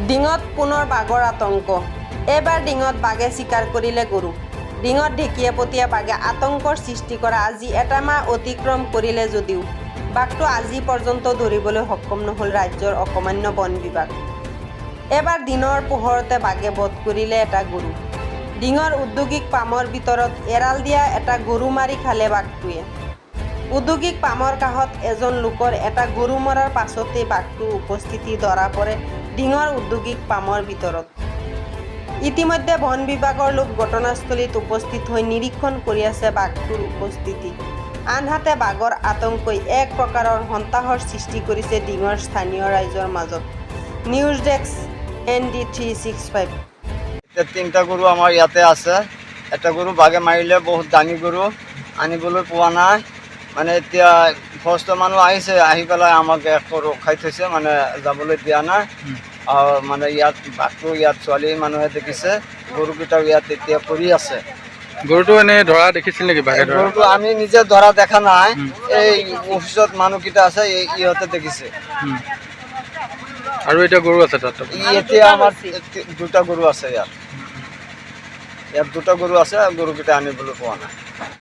ডিঙত পুনৰ বাঘৰ আতংক। এইবাৰ ডিঙত বাঘে চিকাৰ কৰিলে গৰু। ডিঙত ঢেকীয়াপতীয়া বাঘে আতংকৰ সৃষ্টি কৰা আজি এটা মাহ অতিক্ৰম কৰিলে যদিও বাঘটো আজি পৰ্যন্ত ধৰিবলৈ সক্ষম নহ'ল ৰাজ্যৰ অকমান্য বন বিভাগ। এবাৰ দিনৰ পোহৰতে বাঘে বধ কৰিলে এটা গৰু। ডিঙৰ ঔদ্যোগিক পামৰ ভিতৰত এৰাল দিয়া এটা গৰু মাৰি খালে বাঘটোৱে। ঔদ্যোগিক পামৰ কাষত এজন লোকৰ এটা গৰু মৰাৰ পাছতেই বাঘটোৰ উপস্থিতি ধৰা পৰে ডিঙৰ ঔদ্যোগিক পামৰ ভিতৰত। ইতিমধ্যে বন বিভাগৰ লোক ঘটনাস্থলীত উপস্থিত হৈ নিৰীক্ষণ কৰি আছে বাঘটোৰ উপস্থিতি। আনহাতে বাঘৰ আতংকই এক প্ৰকাৰৰ সন্তাসৰ সৃষ্টি কৰিছে ডিঙৰ স্থানীয় ৰাইজৰ মাজত। News desk ND365। তিনিটা গৰু আমাৰ ইয়াতে আছে। এটা গৰু বাঘে মাৰিলে, বহুত দামী গৰু, আনিবলৈ পোৱা নাই। মানে এতিয়া ফৰেষ্টৰ মানুহ আহিছে, আহি পেলাই আমাক ৰখাই থৈছে, মানে যাবলৈ দিয়া নাই। আৰু মানে ইয়াত বাঘটো ইয়াত ছোৱালী মানুহে দেখিছে, গৰুকেইটাও ইয়াত এতিয়া পৰি আছে। গৰুটো এনেই ধৰা দেখিছিল নেকি বাঘে ধৰা? গৰুটো আমি নিজে ধৰা দেখা নাই, এই অফিচত মানুহকেইটা আছে, ইহঁতে দেখিছে। আৰু এতিয়া গৰু আছে তাত? এতিয়া আমাৰ দুটা গৰু আছে ইয়াত। দুটা গৰু আছে, গৰুকেইটা আনিবলৈ পোৱা নাই।